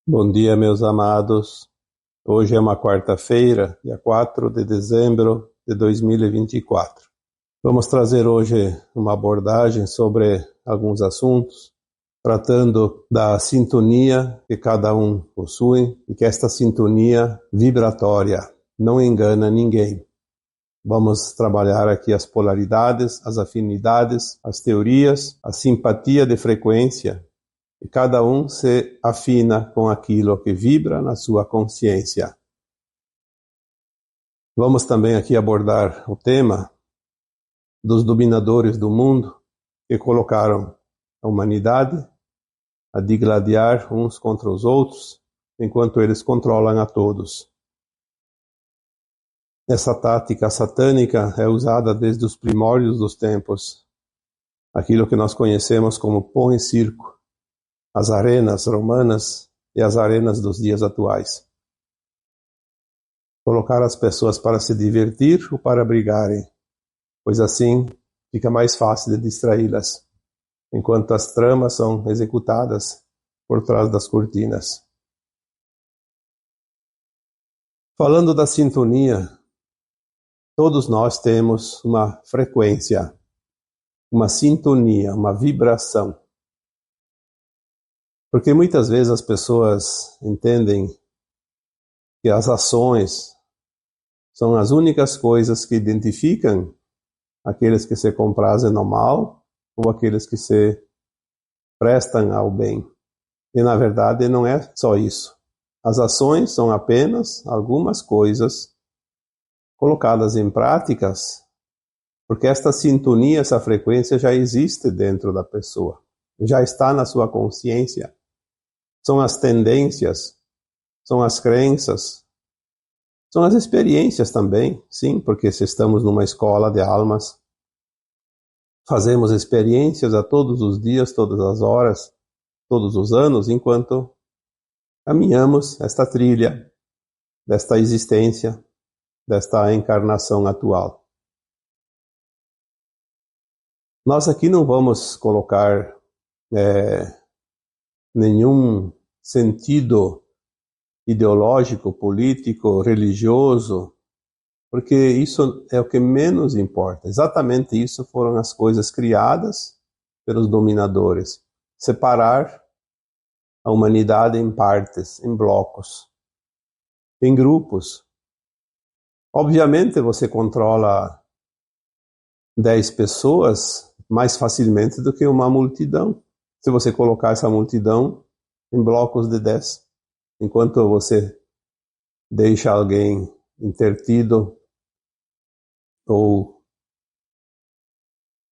Bom dia, meus amados. Hoje é uma quarta-feira, dia 4 de dezembro de 2024. Vamos trazer hoje uma abordagem sobre alguns assuntos, tratando da sintonia que cada um possui e que esta sintonia vibratória não engana ninguém. Vamos trabalhar aqui as polaridades, as afinidades, as teorias, a simpatia de frequência, e cada um se afina com aquilo que vibra na sua consciência. Vamos também aqui abordar o tema dos dominadores do mundo que colocaram a humanidade a digladiar uns contra os outros, enquanto eles controlam a todos. Essa tática satânica é usada desde os primórdios dos tempos, aquilo que nós conhecemos como pão e circo, as arenas romanas e as arenas dos dias atuais. Colocar as pessoas para se divertir ou para brigarem, pois assim fica mais fácil de distraí-las, enquanto as tramas são executadas por trás das cortinas. Falando da sintonia, todos nós temos uma frequência, uma sintonia, uma vibração. Porque muitas vezes as pessoas entendem que as ações são as únicas coisas que identificam aqueles que se comprazem no mal ou aqueles que se prestam ao bem. E na verdade não é só isso. As ações são apenas algumas coisas colocadas em práticas, porque esta sintonia, essa frequência já existe dentro da pessoa, já está na sua consciência. São as tendências, são as crenças, são as experiências também, sim, porque se estamos numa escola de almas, fazemos experiências a todos os dias, todas as horas, todos os anos, enquanto caminhamos esta trilha desta existência, desta encarnação atual. Nós aqui não vamos colocar nenhum sentido ideológico, político, religioso, porque isso é o que menos importa. Exatamente isso foram as coisas criadas pelos dominadores. Separar a humanidade em partes, em blocos, em grupos. Obviamente você controla 10 pessoas mais facilmente do que uma multidão. Se você colocar essa multidão em blocos de 10, enquanto você deixa alguém intertido ou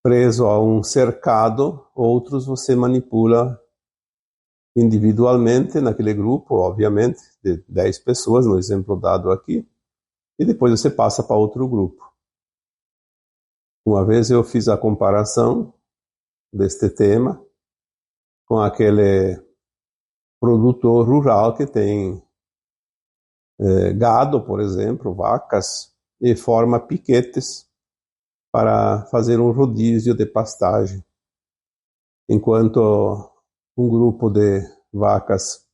preso a um cercado, outros você manipula individualmente naquele grupo, obviamente, de 10 pessoas, no exemplo dado aqui, e depois você passa para outro grupo. Uma vez eu fiz a comparação deste tema com aquele produtor rural que tem gado, por exemplo, vacas, e forma piquetes para fazer um rodízio de pastagem. Enquanto um grupo de vacas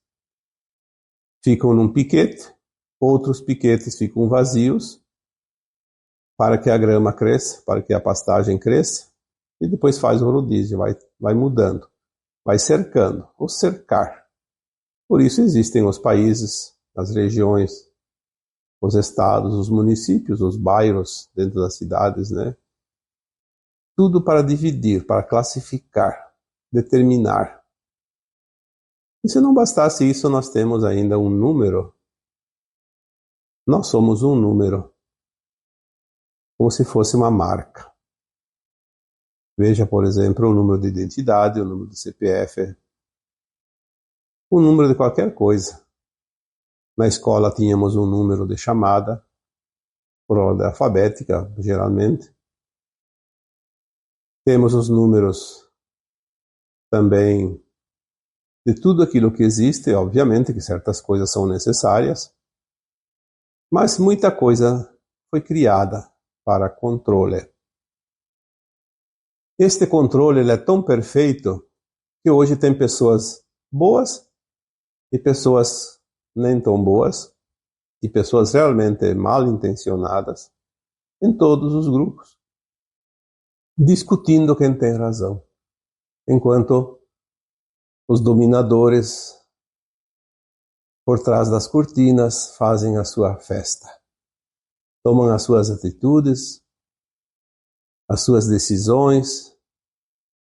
ficam num piquete, outros piquetes ficam vazios para que a grama cresça, para que a pastagem cresça, e depois faz o rodízio, vai mudando, vai cercando, ou cercar. Por isso existem os países, as regiões, os estados, os municípios, os bairros dentro das cidades, né? Tudo para dividir, para classificar, determinar. E se não bastasse isso, nós temos ainda um número. Nós somos um número, como se fosse uma marca. Veja, por exemplo, o número de identidade, o número do CPF, o número de qualquer coisa. Na escola tínhamos um número de chamada, por ordem alfabética, geralmente. Temos os números também de tudo aquilo que existe, obviamente que certas coisas são necessárias, mas muita coisa foi criada para controle. Este controle ele é tão perfeito que hoje tem pessoas boas e pessoas nem tão boas, e pessoas realmente mal intencionadas, em todos os grupos, discutindo quem tem razão, enquanto os dominadores, por trás das cortinas, fazem a sua festa, tomam as suas atitudes, as suas decisões,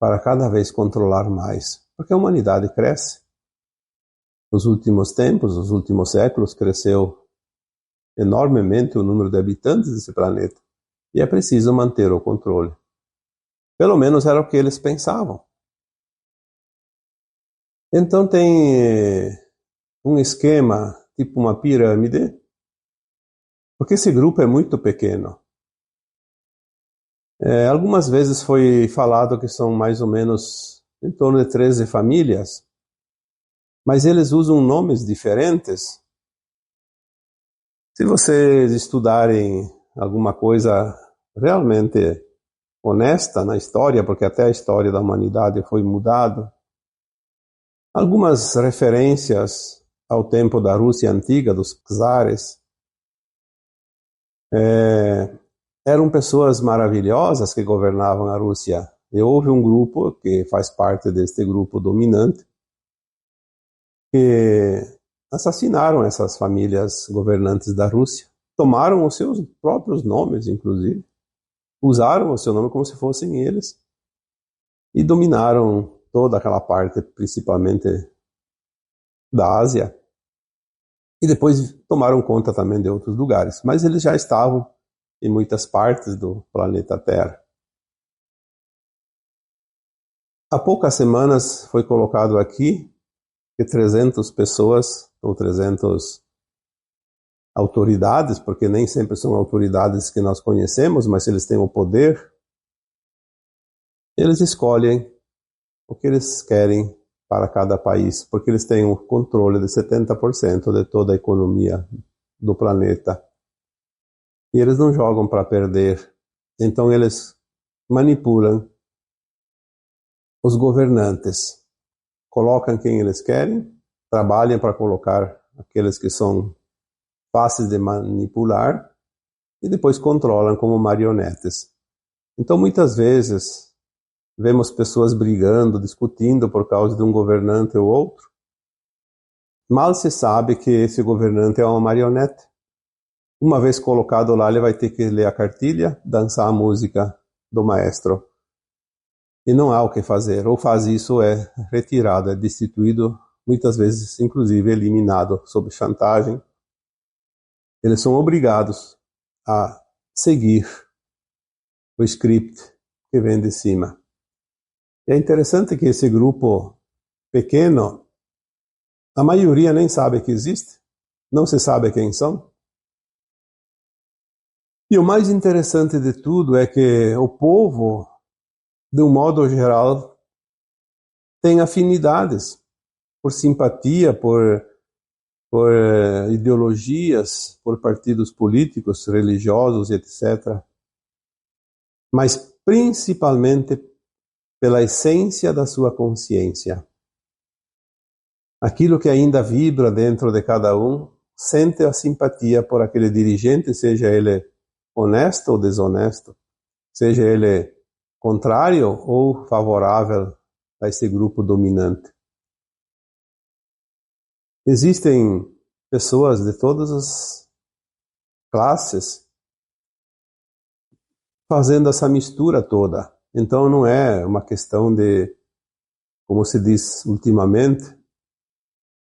para cada vez controlar mais, porque a humanidade cresce. Nos últimos tempos, nos últimos séculos, cresceu enormemente o número de habitantes desse planeta, e é preciso manter o controle. Pelo menos era o que eles pensavam. Então tem um esquema, tipo uma pirâmide, porque esse grupo é muito pequeno. Algumas vezes foi falado que são mais ou menos em torno de 13 famílias, mas eles usam nomes diferentes. Se vocês estudarem alguma coisa realmente honesta na história, porque até a história da humanidade foi mudada, algumas referências ao tempo da Rússia antiga, dos czares, eram pessoas maravilhosas que governavam a Rússia. E houve um grupo que faz parte deste grupo dominante que assassinaram essas famílias governantes da Rússia. Tomaram os seus próprios nomes, inclusive. Usaram o seu nome como se fossem eles. E dominaram toda aquela parte, principalmente da Ásia. E depois tomaram conta também de outros lugares. Mas eles já estavam em muitas partes do planeta Terra. Há poucas semanas foi colocado aqui que 300 pessoas, ou 300 autoridades, porque nem sempre são autoridades que nós conhecemos, mas eles têm o poder, eles escolhem o que eles querem para cada país, porque eles têm o controle de 70% de toda a economia do planeta. E eles não jogam para perder. Então eles manipulam os governantes, colocam quem eles querem, trabalham para colocar aqueles que são fáceis de manipular e depois controlam como marionetes. Então muitas vezes vemos pessoas brigando, discutindo por causa de um governante ou outro. Mal se sabe que esse governante é uma marionete. Uma vez colocado lá, ele vai ter que ler a cartilha, dançar a música do maestro. E não há o que fazer. Ou faz isso, é retirado, é destituído, muitas vezes, inclusive, eliminado sob chantagem. Eles são obrigados a seguir o script que vem de cima. É interessante que esse grupo pequeno, a maioria nem sabe que existe, não se sabe quem são. E o mais interessante de tudo é que o povo, de um modo geral, tem afinidades por simpatia, por ideologias, por partidos políticos, religiosos, etc. Mas principalmente pela essência da sua consciência. Aquilo que ainda vibra dentro de cada um, sente a simpatia por aquele dirigente, seja ele honesto ou desonesto, seja ele contrário ou favorável a esse grupo dominante. Existem pessoas de todas as classes fazendo essa mistura toda. Então não é uma questão de, como se diz ultimamente,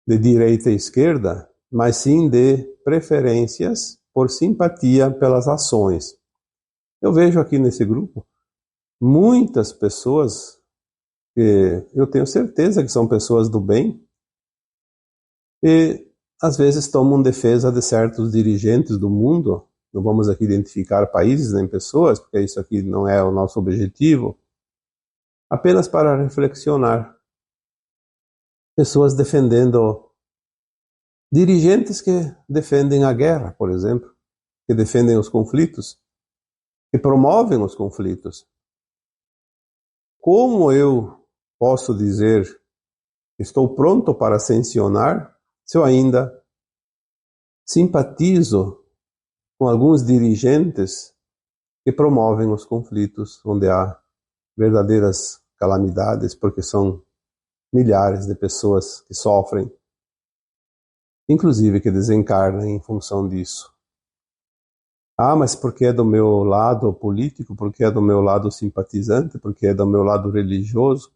de direita e esquerda, mas sim de preferências por simpatia pelas ações. Eu vejo aqui nesse grupo muitas pessoas que eu tenho certeza que são pessoas do bem e às vezes tomam defesa de certos dirigentes do mundo. Não vamos aqui identificar países nem pessoas, porque isso aqui não é o nosso objetivo, apenas para reflexionar. Pessoas defendendo dirigentes que defendem a guerra, por exemplo, que defendem os conflitos, que promovem os conflitos. Como eu posso dizer, estou pronto para sancionar se eu ainda simpatizo com alguns dirigentes que promovem os conflitos, onde há verdadeiras calamidades, porque são milhares de pessoas que sofrem, inclusive que desencarnam em função disso. Ah, mas porque é do meu lado político, porque é do meu lado simpatizante, porque é do meu lado religioso?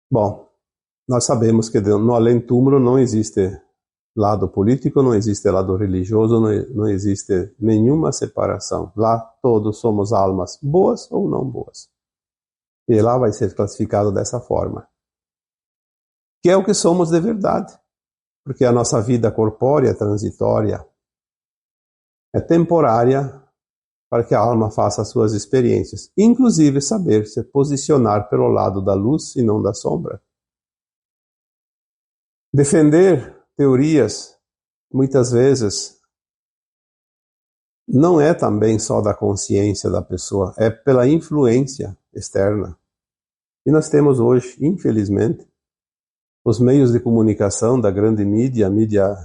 Bom, nós sabemos que no além-túmulo não existe lado político, não existe lado religioso, não existe nenhuma separação. Lá todos somos almas boas ou não boas. E lá vai ser classificado dessa forma. Que é o que somos de verdade. Porque a nossa vida corpórea é transitória, é temporária, para que a alma faça as suas experiências. Inclusive saber se posicionar pelo lado da luz e não da sombra. Defender teorias, muitas vezes, não é também só da consciência da pessoa, é pela influência externa. E nós temos hoje, infelizmente, os meios de comunicação da grande mídia, a mídia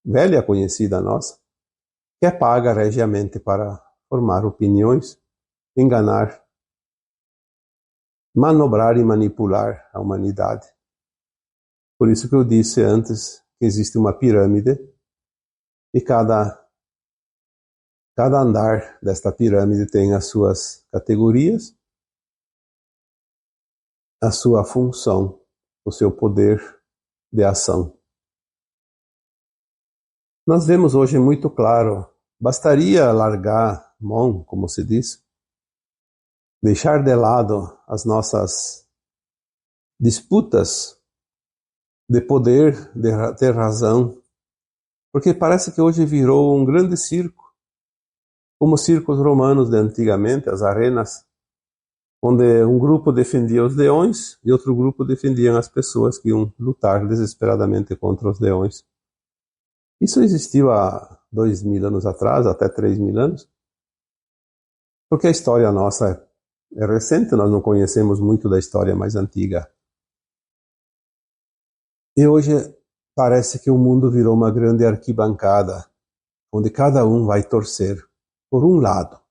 velha conhecida nossa, que é paga regiamente para formar opiniões, enganar, manobrar e manipular a humanidade. Por isso que eu disse antes que existe uma pirâmide e cada andar desta pirâmide tem as suas categorias, a sua função, o seu poder de ação. Nós vemos hoje muito claro, bastaria largar mão, como se diz, deixar de lado as nossas disputas de poder, de ter razão, porque parece que hoje virou um grande circo, como os circos romanos de antigamente, as arenas, onde um grupo defendia os leões e outro grupo defendia as pessoas que iam lutar desesperadamente contra os leões. Isso existiu há 2000 anos atrás, até 3000 anos, porque a história nossa é recente, nós não conhecemos muito da história mais antiga. E hoje parece que o mundo virou uma grande arquibancada, onde cada um vai torcer por um lado.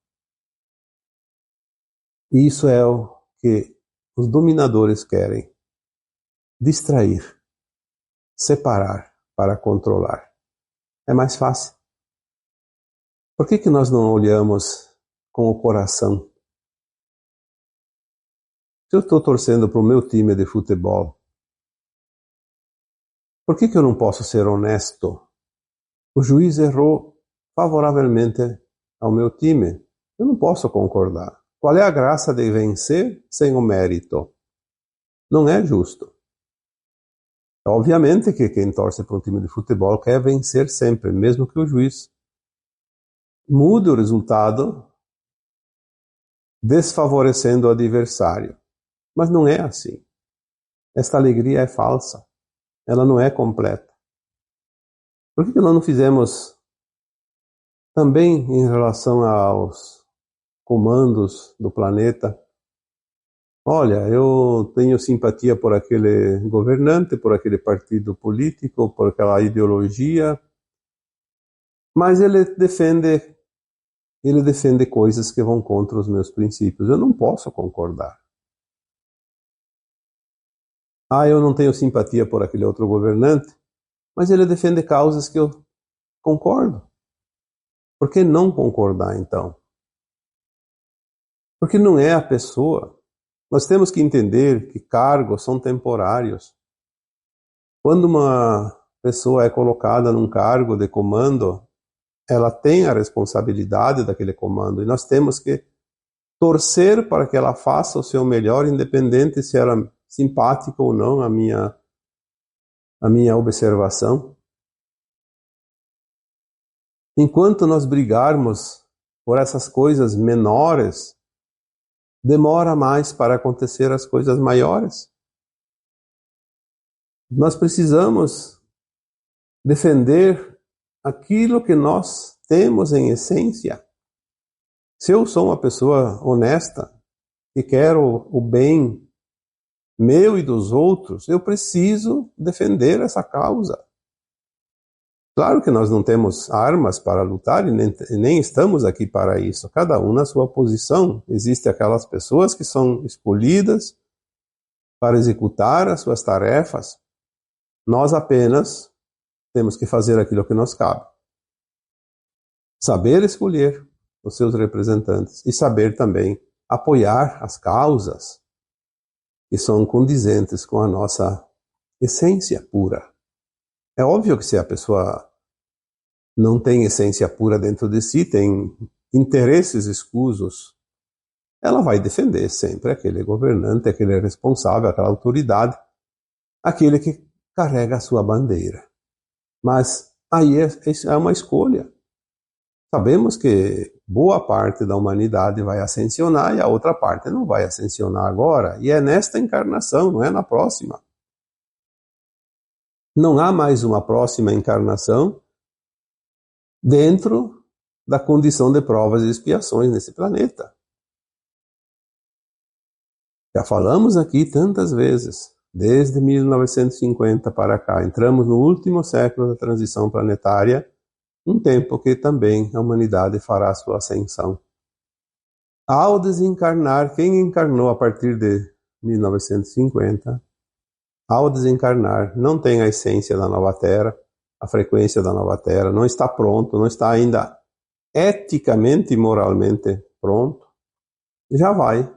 E isso é o que os dominadores querem: distrair, separar para controlar. É mais fácil. Por que nós não olhamos com o coração? Se eu estou torcendo para o meu time de futebol, por que eu não posso ser honesto? O juiz errou favoravelmente ao meu time. Eu não posso concordar. Qual é a graça de vencer sem o mérito? Não é justo. Obviamente que quem torce para um time de futebol quer vencer sempre, mesmo que o juiz mude o resultado, desfavorecendo o adversário. Mas não é assim. Esta alegria é falsa. Ela não é completa. Por que nós não fizemos também em relação aos comandos do planeta? Olha, eu tenho simpatia por aquele governante, por aquele partido político, por aquela ideologia, mas ele defende coisas que vão contra os meus princípios. Eu não posso concordar. Ah, eu não tenho simpatia por aquele outro governante, mas ele defende causas que eu concordo. Por que não concordar, então? Porque não é a pessoa. Nós temos que entender que cargos são temporários. Quando uma pessoa é colocada num cargo de comando, ela tem a responsabilidade daquele comando e nós temos que torcer para que ela faça o seu melhor, independente se ela é simpática ou não à minha observação. Enquanto nós brigarmos por essas coisas menores, demora mais para acontecer as coisas maiores. Nós precisamos defender aquilo que nós temos em essência. Se eu sou uma pessoa honesta, que quero o bem meu e dos outros, eu preciso defender essa causa. Claro que nós não temos armas para lutar e nem estamos aqui para isso. Cada um na sua posição. Existem aquelas pessoas que são escolhidas para executar as suas tarefas. Nós apenas temos que fazer aquilo que nos cabe. Saber escolher os seus representantes e saber também apoiar as causas que são condizentes com a nossa essência pura. É óbvio que se a pessoa não tem essência pura dentro de si, tem interesses escusos, ela vai defender sempre aquele governante, aquele responsável, aquela autoridade, aquele que carrega a sua bandeira. Mas aí é uma escolha. Sabemos que boa parte da humanidade vai ascensionar e a outra parte não vai ascensionar agora, e é nesta encarnação, não é na próxima. Não há mais uma próxima encarnação dentro da condição de provas e expiações nesse planeta. Já falamos aqui tantas vezes, desde 1950 para cá, entramos no último século da transição planetária, um tempo que também a humanidade fará sua ascensão. Ao desencarnar, quem encarnou a partir de 1950, ao desencarnar, não tem a essência da nova Terra, a frequência da nova Terra, não está pronto, não está ainda eticamente e moralmente pronto, já vai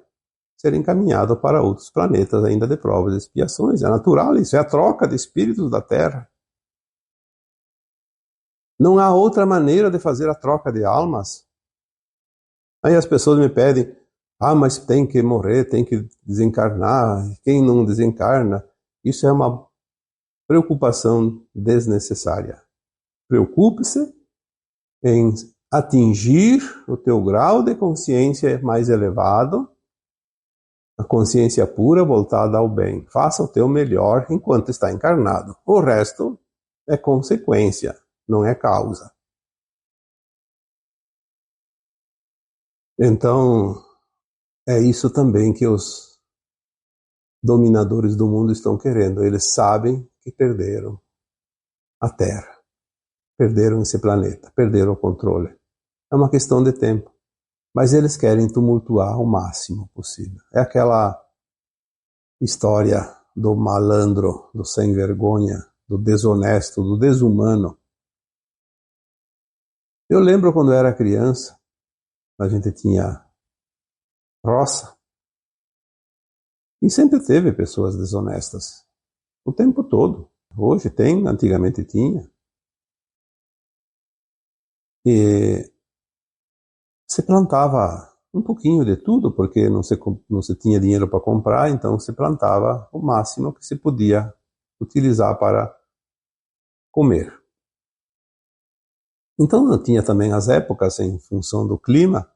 ser encaminhado para outros planetas ainda de provas e expiações. É natural isso, é a troca de espíritos da Terra. Não há outra maneira de fazer a troca de almas. Aí as pessoas me pedem, mas tem que morrer, tem que desencarnar, quem não desencarna? Isso é uma preocupação desnecessária. Preocupe-se em atingir o teu grau de consciência mais elevado, a consciência pura voltada ao bem. Faça o teu melhor enquanto está encarnado. O resto é consequência, não é causa. Então, é isso também que os dominadores do mundo estão querendo. Eles sabem que perderam a Terra, perderam esse planeta, perderam o controle. É uma questão de tempo. Mas eles querem tumultuar o máximo possível. É aquela história do malandro, do sem vergonha, do desonesto, do desumano. Eu lembro quando eu era criança, a gente tinha roça, e sempre teve pessoas desonestas, o tempo todo. Hoje tem, antigamente tinha. E se plantava um pouquinho de tudo, porque não se tinha dinheiro para comprar, então se plantava o máximo que se podia utilizar para comer. Então não tinha também as épocas em função do clima,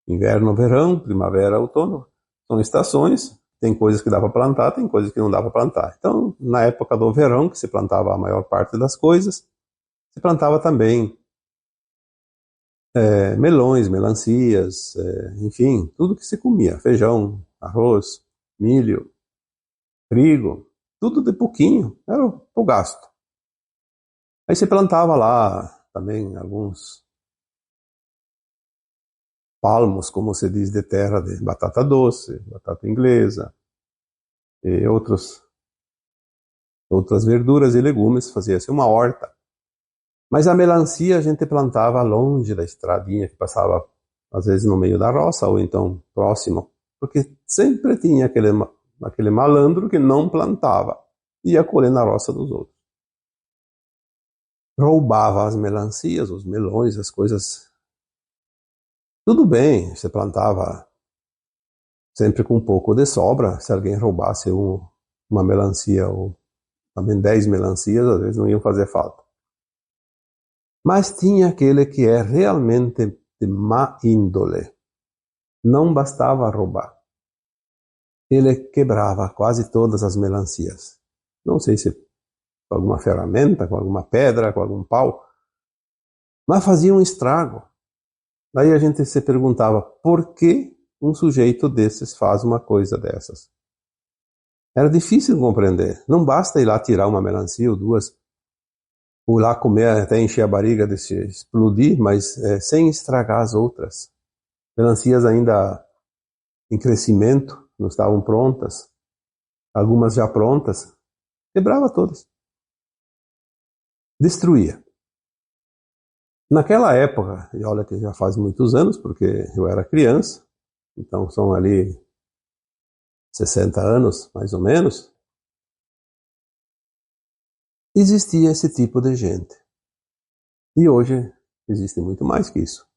inverno, verão, primavera, outono, são estações, tem coisas que dá para plantar, tem coisas que não dá para plantar. Então, na época do verão, que se plantava a maior parte das coisas, se plantava também melões, melancias, enfim, tudo que se comia, feijão, arroz, milho, trigo, tudo de pouquinho, era o gasto. Aí se plantava lá também alguns palmos, como se diz, de terra de batata doce, batata inglesa, e outras verduras e legumes, fazia-se uma horta. Mas a melancia a gente plantava longe da estradinha que passava, às vezes, no meio da roça, ou então próximo, porque sempre tinha aquele malandro que não plantava, ia colher na roça dos outros. Roubava as melancias, os melões, as coisas. Tudo bem, você plantava sempre com um pouco de sobra. Se alguém roubasse uma melancia ou também 10 melancias, às vezes não iam fazer falta. Mas tinha aquele que é realmente de má índole. Não bastava roubar. Ele quebrava quase todas as melancias. Não sei se com alguma ferramenta, com alguma pedra, com algum pau, mas fazia um estrago. Daí a gente se perguntava, por que um sujeito desses faz uma coisa dessas? Era difícil de compreender. Não basta ir lá tirar uma melancia ou duas, ou lá comer até encher a barriga de se explodir, mas sem estragar as outras. Melancias ainda em crescimento, não estavam prontas, algumas já prontas, quebrava todas. Destruía. Naquela época, e olha que já faz muitos anos, porque eu era criança, então são ali 60 anos, mais ou menos, existia esse tipo de gente. E hoje existe muito mais que isso.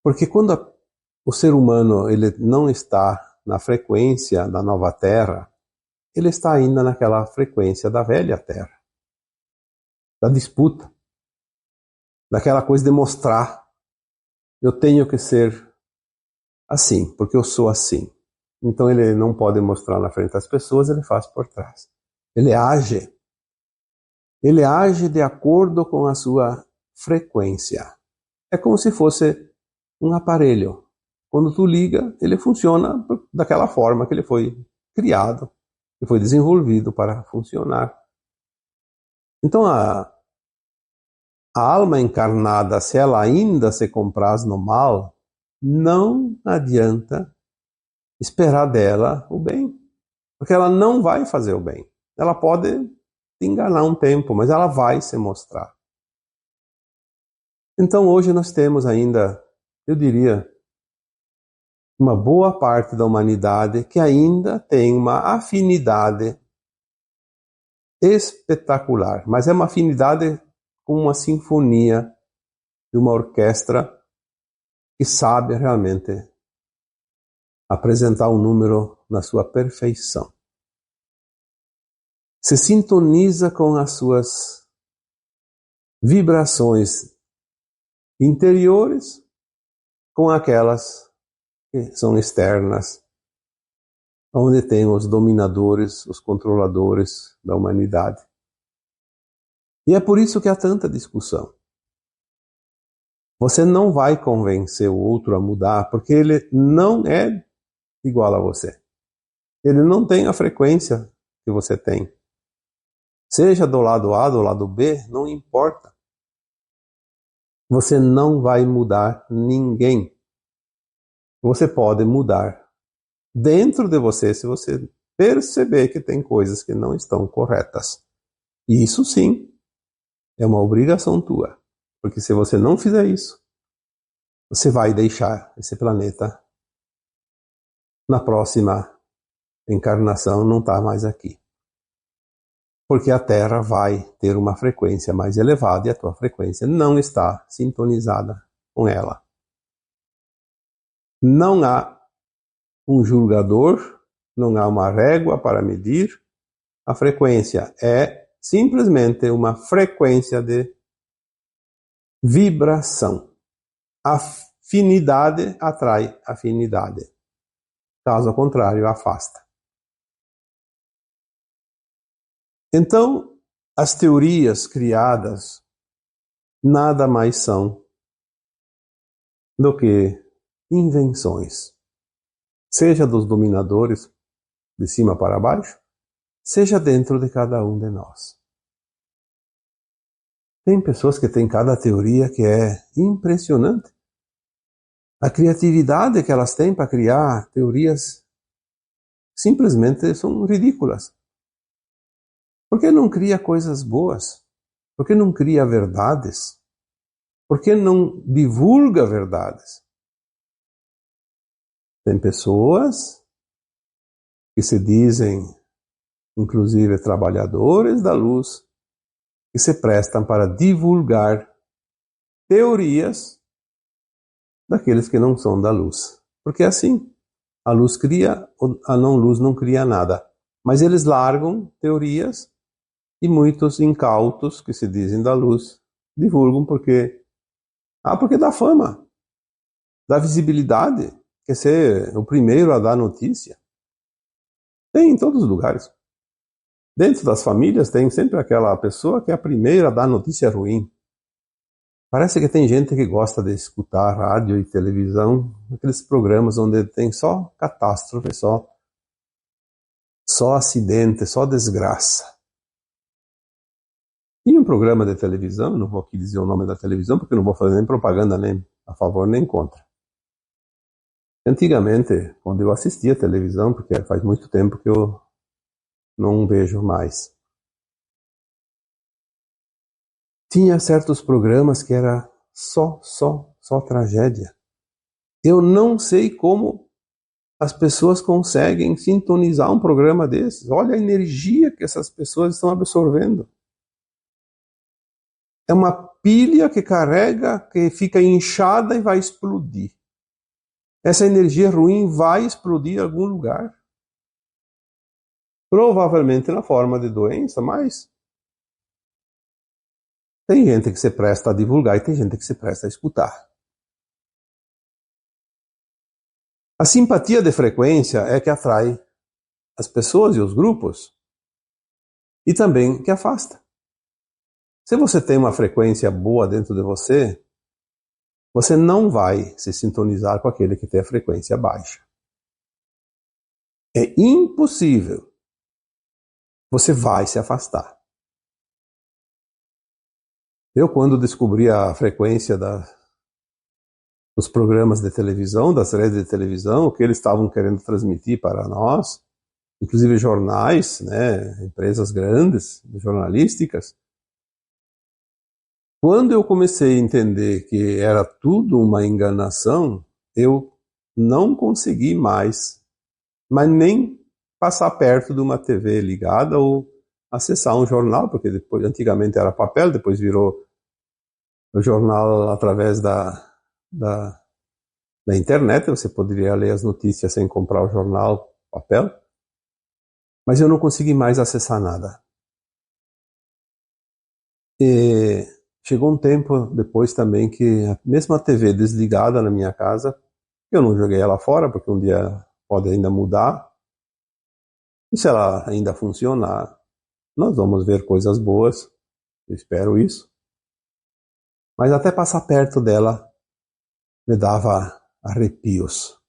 Porque quando o ser humano ele não está na frequência da nova Terra, ele está ainda naquela frequência da velha Terra, da disputa, daquela coisa de mostrar, eu tenho que ser assim, porque eu sou assim. Então ele não pode mostrar na frente das pessoas, ele faz por trás. Ele age de acordo com a sua frequência. É como se fosse um aparelho. Quando tu liga, ele funciona daquela forma que ele foi criado, que foi desenvolvido para funcionar. Então a alma encarnada, se ela ainda se compraz no mal, não adianta esperar dela o bem, porque ela não vai fazer o bem. Ela pode te enganar um tempo, mas ela vai se mostrar. Então hoje nós temos ainda, eu diria, uma boa parte da humanidade que ainda tem uma afinidade espetacular, mas é uma afinidade com uma sinfonia de uma orquestra que sabe realmente apresentar um número na sua perfeição. Se sintoniza com as suas vibrações interiores com aquelas que são externas, onde tem os dominadores, os controladores da humanidade. E é por isso que há tanta discussão. Você não vai convencer o outro a mudar, porque ele não é igual a você. Ele não tem a frequência que você tem. Seja do lado A, do lado B, não importa. Você não vai mudar ninguém. Você pode mudar dentro de você se você perceber que tem coisas que não estão corretas. E isso sim é uma obrigação tua. Porque se você não fizer isso, você vai deixar esse planeta na próxima encarnação não estar mais aqui. Porque a Terra vai ter uma frequência mais elevada e a tua frequência não está sintonizada com ela. Não há um julgador, não há uma régua para medir. A frequência é simplesmente uma frequência de vibração. Afinidade atrai afinidade. Caso contrário, afasta. Então, as teorias criadas nada mais são do que invenções, seja dos dominadores de cima para baixo, seja dentro de cada um de nós. Tem pessoas que têm cada teoria que é impressionante. A criatividade que elas têm para criar teorias simplesmente são ridículas. Por que não cria coisas boas? Por que não cria verdades? Por que não divulga verdades? Tem pessoas que se dizem, inclusive trabalhadores da luz, que se prestam para divulgar teorias daqueles que não são da luz. Porque é assim, a luz cria, a não-luz não cria nada. Mas eles largam teorias e muitos incautos que se dizem da luz divulgam porque dá fama, dá visibilidade, quer ser o primeiro a dar notícia. Tem em todos os lugares. Dentro das famílias tem sempre aquela pessoa que é a primeira a dar notícia ruim. Parece que tem gente que gosta de escutar rádio e televisão, aqueles programas onde tem só catástrofe, só Só acidente, só desgraça. Tinha um programa de televisão, não vou aqui dizer o nome da televisão, porque não vou fazer nem propaganda nem a favor nem contra. Antigamente, quando eu assistia televisão, porque faz muito tempo que eu não vejo mais, tinha certos programas que era só tragédia. Eu não sei como as pessoas conseguem sintonizar um programa desses. Olha a energia que essas pessoas estão absorvendo. É uma pilha que carrega, que fica inchada e vai explodir. Essa energia ruim vai explodir em algum lugar. Provavelmente na forma de doença, mas tem gente que se presta a divulgar e tem gente que se presta a escutar. A simpatia de frequência é que atrai as pessoas e os grupos e também que afasta. Se você tem uma frequência boa dentro de você, você não vai se sintonizar com aquele que tem a frequência baixa. É impossível. Você vai se afastar. Eu, quando descobri a frequência dos programas de televisão, das redes de televisão, o que eles estavam querendo transmitir para nós, inclusive jornais, né, empresas grandes, jornalísticas, quando eu comecei a entender que era tudo uma enganação, eu não consegui mais, mas nem passar perto de uma TV ligada ou acessar um jornal, porque depois, antigamente era papel, depois virou o jornal através da, da internet, você poderia ler as notícias sem comprar o jornal papel, mas eu não consegui mais acessar nada. E chegou um tempo depois também que a mesma TV desligada na minha casa, eu não joguei ela fora, porque um dia pode ainda mudar, e se ela ainda funcionar, nós vamos ver coisas boas, eu espero isso. Mas até passar perto dela me dava arrepios.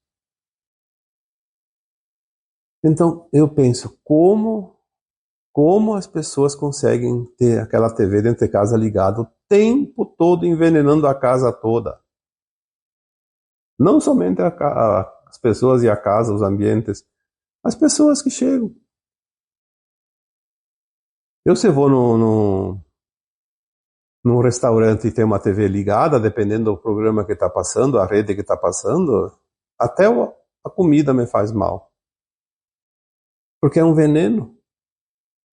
Então eu penso, como as pessoas conseguem ter aquela TV dentro de casa ligada o tempo todo, envenenando a casa toda? Não somente as pessoas e a casa, os ambientes, as pessoas que chegam. Eu, se vou num restaurante e tem uma TV ligada, dependendo do programa que está passando, a rede que está passando, até a comida me faz mal. Porque é um veneno.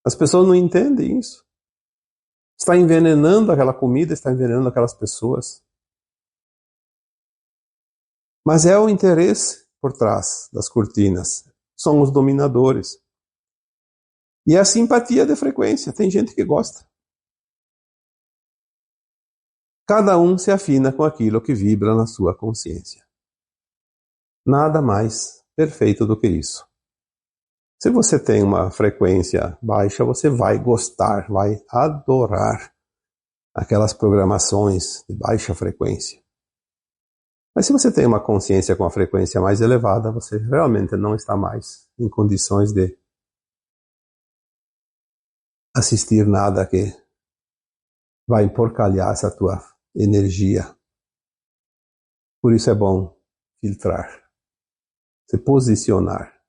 As pessoas não entendem isso. Está envenenando aquela comida, está envenenando aquelas pessoas. Mas é o interesse por trás das cortinas. São os dominadores. E é a simpatia de frequência. Tem gente que gosta. Cada um se afina com aquilo que vibra na sua consciência. Nada mais perfeito do que isso. Se você tem uma frequência baixa, você vai gostar, vai adorar aquelas programações de baixa frequência. Mas se você tem uma consciência com a frequência mais elevada, você realmente não está mais em condições de assistir nada que vai emporcalhar essa tua energia. Por isso é bom filtrar, se posicionar.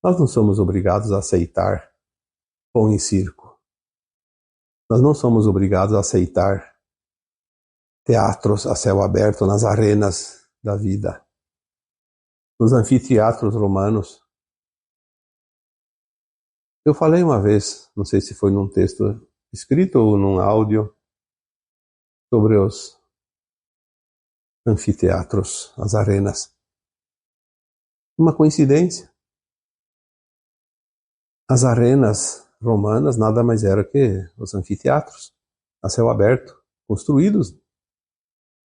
Nós não somos obrigados a aceitar pão e circo. Nós não somos obrigados a aceitar teatros a céu aberto nas arenas da vida, nos anfiteatros romanos. Eu falei uma vez, não sei se foi num texto escrito ou num áudio, sobre os anfiteatros, as arenas. Uma coincidência. As arenas romanas nada mais eram que os anfiteatros a céu aberto, construídos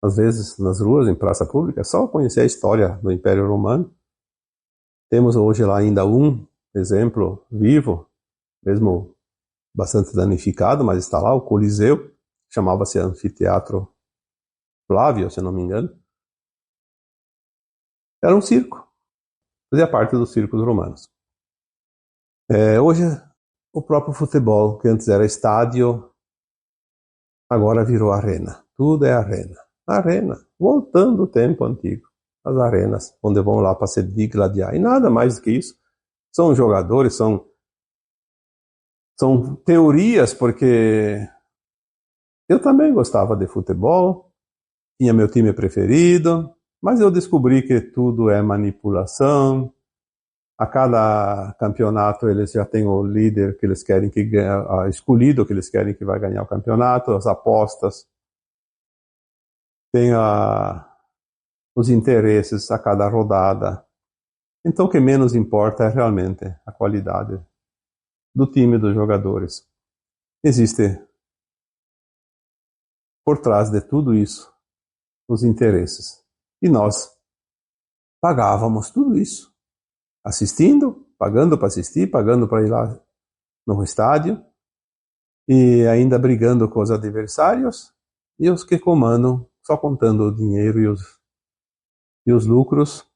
às vezes nas ruas, em praça pública. Só conhecer a história do Império Romano. Temos hoje lá ainda um exemplo vivo, mesmo bastante danificado, mas está lá, o Coliseu, chamava-se Anfiteatro Flávio, se não me engano. Era um circo, fazia parte dos circos romanos. Hoje, o próprio futebol, que antes era estádio, agora virou arena. Tudo é arena. Arena, voltando ao tempo antigo. As arenas, onde vão lá para se digladiar. E nada mais do que isso. São jogadores, são teorias, porque eu também gostava de futebol, tinha meu time preferido, mas eu descobri que tudo é manipulação. A cada campeonato eles já têm o líder que eles querem que ganhe, escolhido que eles querem que vai ganhar o campeonato, as apostas, tem os interesses a cada rodada. Então o que menos importa é realmente a qualidade do time dos jogadores. Existe por trás de tudo isso os interesses. E nós pagávamos tudo isso, assistindo, pagando para assistir, pagando para ir lá no estádio, e ainda brigando com os adversários, e os que comandam só contando o dinheiro e os lucros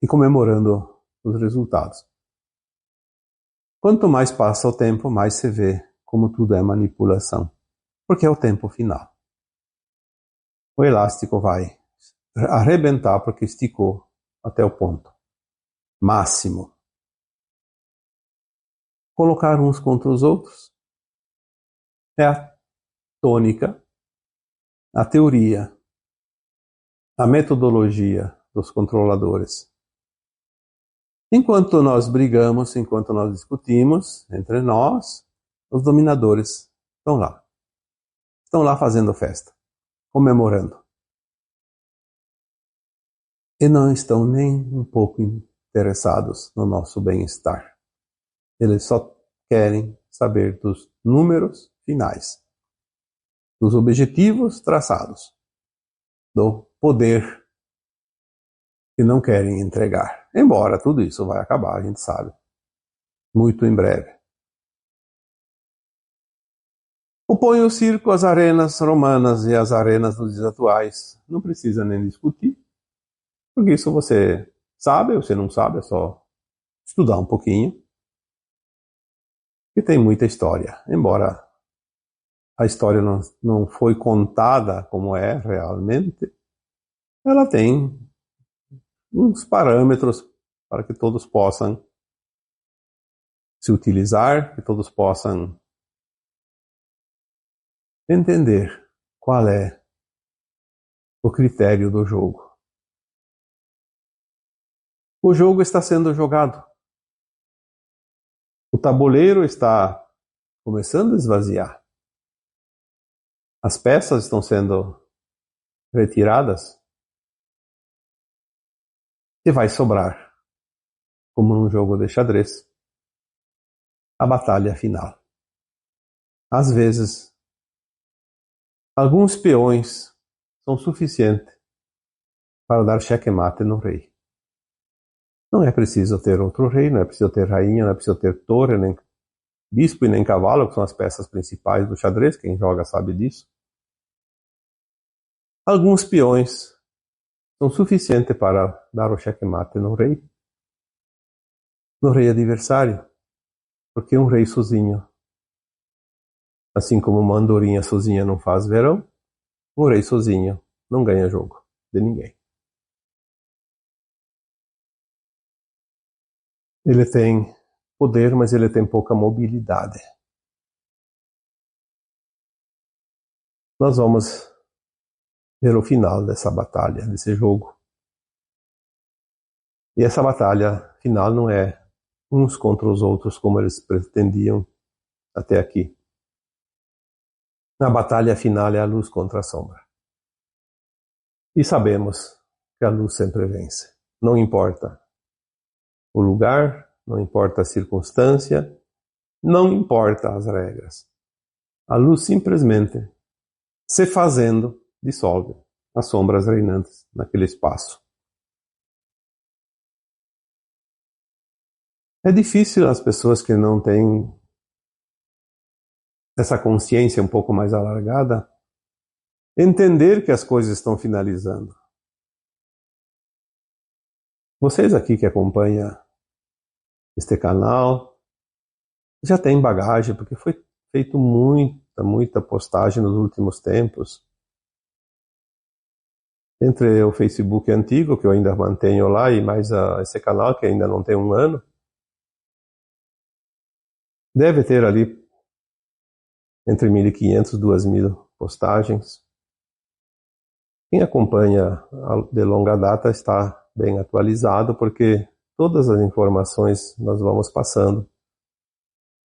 e comemorando os resultados. Quanto mais passa o tempo, mais se vê como tudo é manipulação, porque é o tempo final. O elástico vai arrebentar porque esticou até o ponto máximo. Colocar uns contra os outros é a tônica, a teoria, a metodologia dos controladores. Enquanto nós brigamos, enquanto nós discutimos entre nós, os dominadores estão lá. Estão lá fazendo festa, comemorando. E não estão nem um pouco interessados no nosso bem-estar. Eles só querem saber dos números finais, dos objetivos traçados, do poder que não querem entregar. Embora tudo isso vai acabar, a gente sabe, muito em breve. Opõe o circo às arenas romanas e às arenas dos dias atuais. Não precisa nem discutir, porque isso você sabe, ou você não sabe, é só estudar um pouquinho. E tem muita história, embora a história não foi contada como é realmente, ela tem uns parâmetros para que todos possam se utilizar, que todos possam entender qual é o critério do jogo. O jogo está sendo jogado. O tabuleiro está começando a esvaziar. As peças estão sendo retiradas e vai sobrar, como num jogo de xadrez, a batalha final. Às vezes, alguns peões são suficientes para dar xeque-mate no rei. Não é preciso ter outro rei, não é preciso ter rainha, não é preciso ter torre, nem bispo e nem cavalo, que são as peças principais do xadrez, quem joga sabe disso. Alguns peões são suficientes para dar o xeque-mate no rei adversário, porque um rei sozinho, assim como uma andorinha sozinha não faz verão, um rei sozinho não ganha jogo de ninguém. Ele tem poder, mas ele tem pouca mobilidade. Nós vamos ver o final dessa batalha, desse jogo. E essa batalha final não é uns contra os outros como eles pretendiam até aqui. A batalha final é a luz contra a sombra. E sabemos que a luz sempre vence. Não importa o lugar, não importa a circunstância, não importa as regras. A luz simplesmente, se fazendo, dissolve as sombras reinantes naquele espaço. É difícil as pessoas que não têm essa consciência um pouco mais alargada entender que as coisas estão finalizando. Vocês aqui que acompanham este canal, já tem bagagem, porque foi feito muita postagem nos últimos tempos. Entre o Facebook antigo, que eu ainda mantenho lá, e mais esse canal, que ainda não tem um ano, deve ter ali entre 1.500 e 2.000 postagens. Quem acompanha de longa data está bem atualizado, porque todas as informações nós vamos passando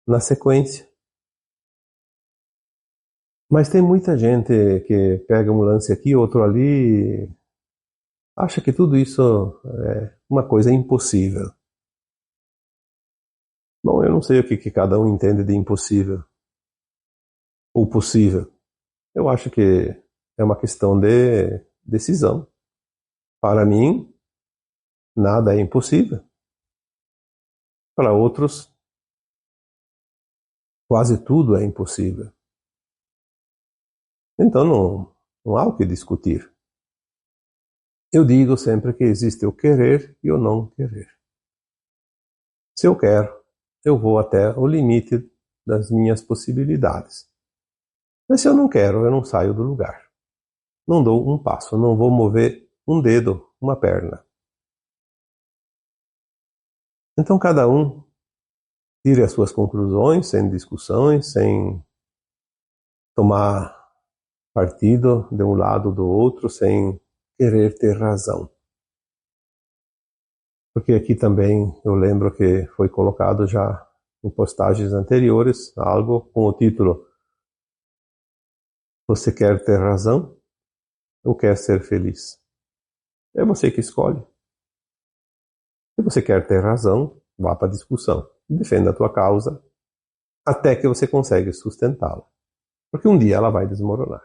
na sequência. Mas tem muita gente que pega um lance aqui, outro ali, acha que tudo isso é uma coisa impossível. Bom, eu não sei o que cada um entende de impossível ou possível. Eu acho que é uma questão de decisão. Para mim, nada é impossível. Para outros, quase tudo é impossível. Então não há o que discutir. Eu digo sempre que existe o querer e o não querer. Se eu quero, eu vou até o limite das minhas possibilidades. Mas se eu não quero, eu não saio do lugar. Não dou um passo, não vou mover um dedo, uma perna. Então cada um tire as suas conclusões, sem discussões, sem tomar partido de um lado ou do outro, sem querer ter razão. Porque aqui também eu lembro que foi colocado já em postagens anteriores algo com o título: Você quer ter razão ou quer ser feliz? É você que escolhe. Se você quer ter razão, vá para a discussão. Defenda a tua causa até que você consegue sustentá-la. Porque um dia ela vai desmoronar.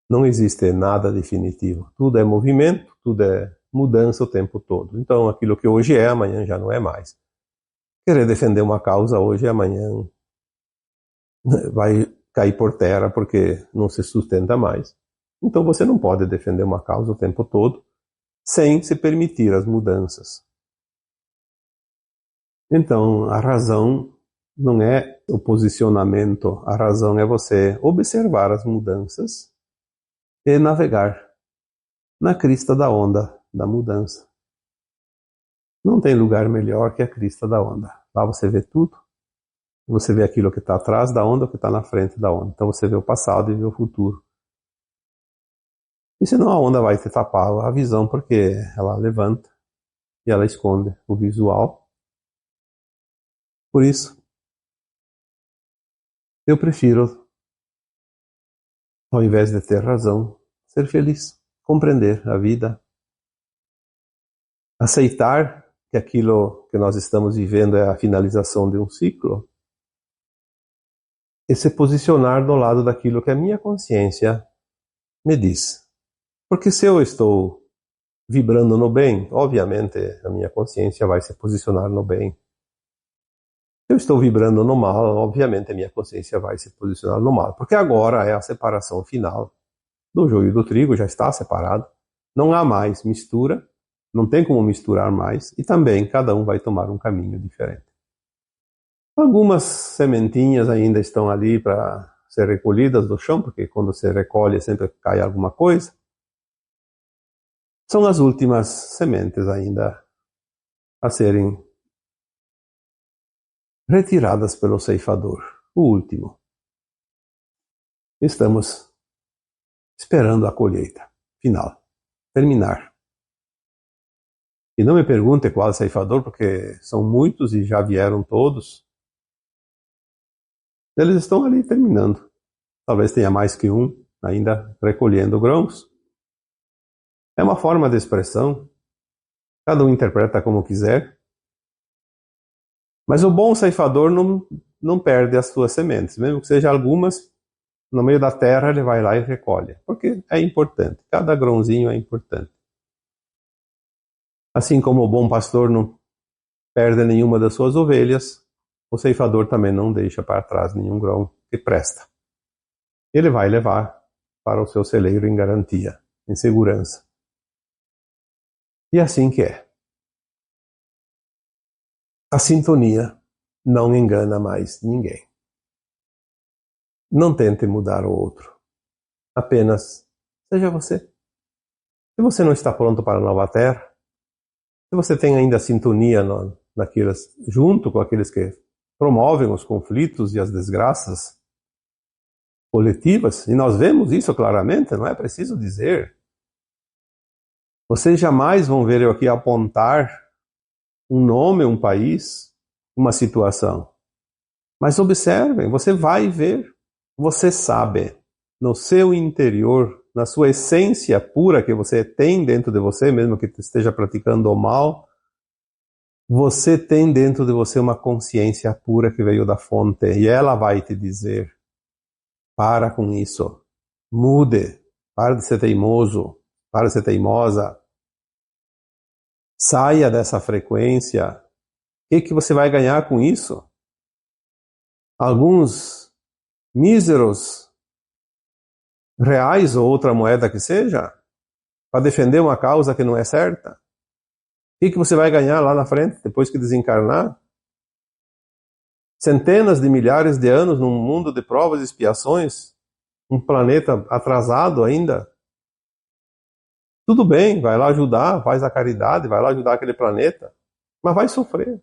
Não existe nada definitivo. Tudo é movimento, tudo é mudança o tempo todo. Então aquilo que hoje é, amanhã já não é mais. Querer defender uma causa hoje e amanhã vai cair por terra porque não se sustenta mais. Então você não pode defender uma causa o tempo todo sem se permitir as mudanças. Então a razão não é o posicionamento, a razão é você observar as mudanças e navegar na crista da onda da mudança. Não tem lugar melhor que a crista da onda. Lá você vê tudo. Você vê aquilo que está atrás da onda, o que está na frente da onda. Então você vê o passado e vê o futuro. E senão a onda vai te tapar a visão, porque ela levanta e ela esconde o visual. Por isso, eu prefiro, ao invés de ter razão, ser feliz, compreender a vida, aceitar que aquilo que nós estamos vivendo é a finalização de um ciclo e se posicionar do lado daquilo que a minha consciência me diz. Porque se eu estou vibrando no bem, obviamente a minha consciência vai se posicionar no bem. Se eu estou vibrando no mal, obviamente a minha consciência vai se posicionar no mal. Porque agora é a separação final do joio e do trigo, já está separado. Não há mais mistura, não tem como misturar mais, e também cada um vai tomar um caminho diferente. Algumas sementinhas ainda estão ali para ser recolhidas do chão, porque quando se recolhe sempre cai alguma coisa. São as últimas sementes ainda a serem retiradas pelo ceifador, o último. Estamos esperando a colheita final, terminar. E não me pergunte qual ceifador, porque são muitos e já vieram todos. Eles estão ali terminando. Talvez tenha mais que um ainda recolhendo grãos. É uma forma de expressão. Cada um interpreta como quiser. Mas o bom ceifador não perde as suas sementes. Mesmo que seja algumas, no meio da terra ele vai lá e recolhe. Porque é importante. Cada grãozinho é importante. Assim como o bom pastor não perde nenhuma das suas ovelhas, o ceifador também não deixa para trás nenhum grão que presta. Ele vai levar para o seu celeiro em garantia, em segurança. E assim que é. A sintonia não engana mais ninguém. Não tente mudar o outro. Apenas seja você. Se você não está pronto para a nova terra, se você tem ainda sintonia junto com aqueles que promovem os conflitos e as desgraças coletivas, e nós vemos isso claramente, não é preciso dizer. Vocês jamais vão ver eu aqui apontar um nome, um país, uma situação. Mas observem, você vai ver, você sabe, no seu interior, na sua essência pura que você tem dentro de você, mesmo que esteja praticando o mal, você tem dentro de você uma consciência pura que veio da fonte, e ela vai te dizer: para com isso, mude, para de ser teimoso, para de ser teimosa, saia dessa frequência. O que você vai ganhar com isso? Alguns míseros reais ou outra moeda que seja, para defender uma causa que não é certa? O que você vai ganhar lá na frente, depois que desencarnar? Centenas de milhares de anos num mundo de provas e expiações, um planeta atrasado ainda. Tudo bem, vai lá ajudar, faz a caridade, vai lá ajudar aquele planeta, mas vai sofrer.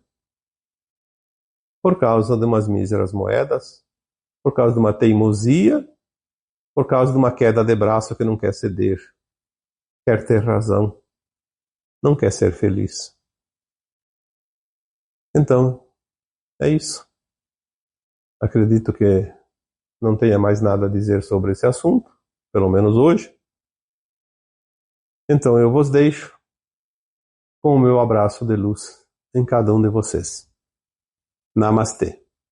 Por causa de umas míseras moedas, por causa de uma teimosia, por causa de uma queda de braço que não quer ceder, quer ter razão, não quer ser feliz. Então, é isso. Acredito que não tenha mais nada a dizer sobre esse assunto, pelo menos hoje. Então eu vos deixo com o meu abraço de luz em cada um de vocês. Namastê.